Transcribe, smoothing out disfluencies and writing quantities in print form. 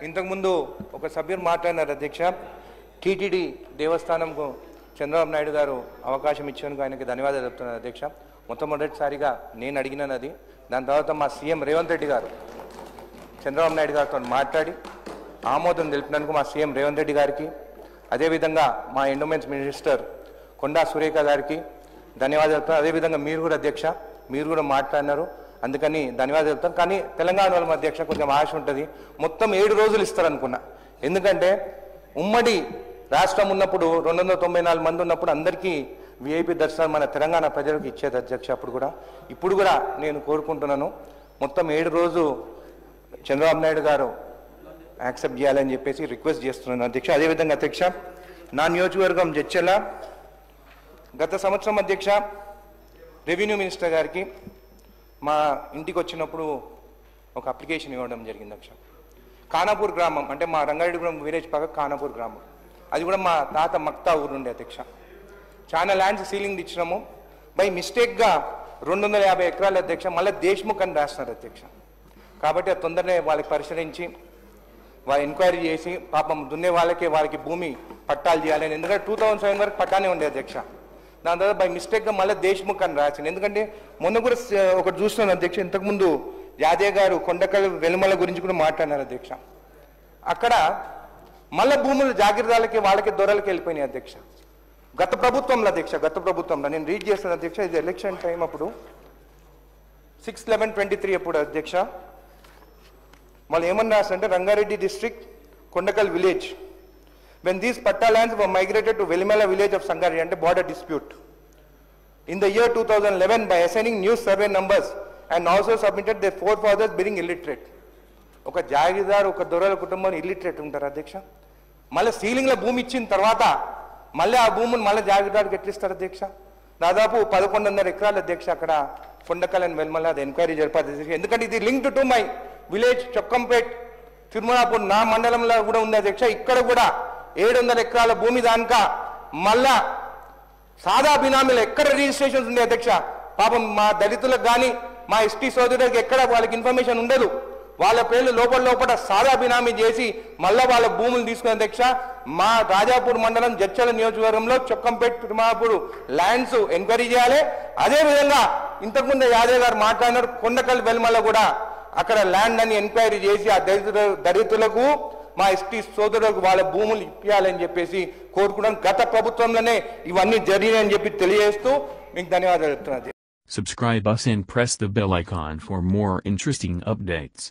ఇంతకుముందు ఒక సభ్యులు మాట్లాడినారు అధ్యక్ష, టీటీడీ దేవస్థానంకు చంద్రబాబు నాయుడు గారు అవకాశం ఇచ్చేందుకు ఆయనకి ధన్యవాదాలు చెప్తున్నారు అధ్యక్ష. మొట్టమొదటిసారిగా నేను అడిగినాను అది. దాని తర్వాత మా సీఎం రేవంత్ రెడ్డి గారు చంద్రబాబు నాయుడు గారితో మాట్లాడి ఆమోదం తెలిపినందుకు మా సీఎం రేవంత్ రెడ్డి గారికి, అదేవిధంగా మా ఎండోమెంట్స్ మినిస్టర్ కొండా సురేఖ గారికి ధన్యవాదాలు చెప్తాను. అదేవిధంగా మీరు కూడా అధ్యక్ష, మీరు కూడా మాట్లాడినారు, అందుకని ధన్యవాదాలు చెప్తాను. కానీ తెలంగాణ వాళ్ళ అధ్యక్ష కొంచెం ఆశ ఉంటుంది. మొత్తం 7 రోజులు ఇస్తారనుకున్నా. ఎందుకంటే ఉమ్మడి రాష్ట్రం ఉన్నప్పుడు 294 మంది ఉన్నప్పుడు అందరికీ విఐపి దర్శనం మన తెలంగాణ ప్రజలకు ఇచ్చేది అధ్యక్ష. ఇప్పుడు కూడా నేను కోరుకుంటున్నాను మొత్తం 7 రోజు చంద్రబాబు నాయుడు గారు యాక్సెప్ట్ చేయాలని చెప్పేసి రిక్వెస్ట్ చేస్తున్నాను అధ్యక్ష. అదేవిధంగా అధ్యక్ష, నా నియోజకవర్గం జడ్చర్ల గత సంవత్సరం అధ్యక్ష రెవెన్యూ మినిస్టర్ గారికి మా ఇంటికి వచ్చినప్పుడు ఒక అప్లికేషన్ ఇవ్వడం జరిగింది అధ్యక్ష. ఖానాపూర్ గ్రామం అంటే మా రంగారెడ్డిగూడెం విలేజ్ పక్క ఖానాపూర్ గ్రామం, అది కూడా మా తాత మక్తా ఊరు ఉండే అధ్యక్ష. చాలా ల్యాండ్స్ సీలింగ్ ఇచ్చినాము. బై మిస్టేక్గా 250 ఎకరాలు అధ్యక్ష మళ్ళీ దేశ్ముఖ్ అని రాస్తున్నారు అధ్యక్ష. కాబట్టి అది తొందరనే వాళ్ళకి పరిశీలించి వాళ్ళు ఎంక్వైరీ చేసి పాపం దున్నే వాళ్ళకి భూమి పట్టాలు చేయాలని, ఎందుకంటే 2007 వరకు పట్టానే ఉండే అధ్యక్ష. దాని తర్వాత బై మిస్టేక్గా మళ్ళీ దేశ్ముఖ్ అని రాసింది. ఎందుకంటే మొన్న కూడా ఒకటి చూస్తున్నాను అధ్యక్ష, ఇంతకుముందు యాదయ్య గారు కొండకల్ వెలుమల గురించి కూడా మాట్లాడినారు అధ్యక్ష. అక్కడ మళ్ళీ భూములు జాగీర్దాలకి వాళ్ళకి దొరలకి వెళ్ళిపోయినాయి అధ్యక్ష. గత ప్రభుత్వంలో నేను రీడ్ చేస్తాను అధ్యక్ష. ఇది ఎలక్షన్ టైం అప్పుడు 6/11/23 అప్పుడు అధ్యక్ష వాళ్ళు ఏమన్నా రాస్తారంటే Rangareddy district Kondakal village when these patta lands were migrated to Velimala village of Sangareddy అంటే border dispute in the year 2011 by assigning new survey numbers and also submitted their forefathers being illiterate. ఒక జాగీర్దార్ ఒక దొరల కుటుంబం ఇల్లిటరేట్ ఉంటారు అధ్యక్ష. మళ్ళీ సీలింగ్లో భూమి ఇచ్చిన తర్వాత మళ్ళీ ఆ భూమిని మళ్ళీ జాగీర్దార్కి ఎట్లిస్తారు అధ్యక్ష? దాదాపు 11.5 ఎకరాలు అధ్యక్ష అక్కడ కొండకల్ అండ్ వెల్మల అది ఎంక్వైరీ జరిపారు. ఎందుకంటే ఇది linked to my village Chokkampet Tirumalapur నా మండలంలో కూడా ఉంది అధ్యక్ష. ఇక్కడ కూడా 700 ఎకరాల భూమి దానిక మళ్ళా సాదా బినామీలు ఎక్కడ రిజిస్ట్రేషన్స్ ఉంది అధ్యక్ష. పాపం మా దళితులకు కానీ మా ఎస్టీ సోదరులకు ఎక్కడ వాళ్ళకి ఇన్ఫర్మేషన్ ఉండదు. వాళ్ళ పేర్లు లోపల సాదా బినామీ చేసి మళ్ళా వాళ్ళ భూములు తీసుకునే అధ్యక్ష. మా రాజాపూర్ మండలం జడ్చల నియోజకవర్గంలో చొక్కంపేట్ తిరుమలాపూర్ ల్యాండ్స్ ఎంక్వైరీ చేయాలి. అదేవిధంగా ఇంతకుముందు యాదవ్ గారు మాట్లాడినారు కొండకల్ వెల్మల కూడా అక్కడ ల్యాండ్ అని ఎంక్వైరీ చేసి ఆ దళితులకు మా ఎస్టీ సోదరులకు వాళ్ళ భూములు ఇప్పించాలని చెప్పేసి కోరుకున్నాను. గత ప్రభుత్వంలోనే ఇవన్నీ జరిగాయని చెప్పి తెలియజేస్తూ మీకు ధన్యవాదాలు చెప్తున్నాను. Subscribe us and press the bell icon for more interesting updates.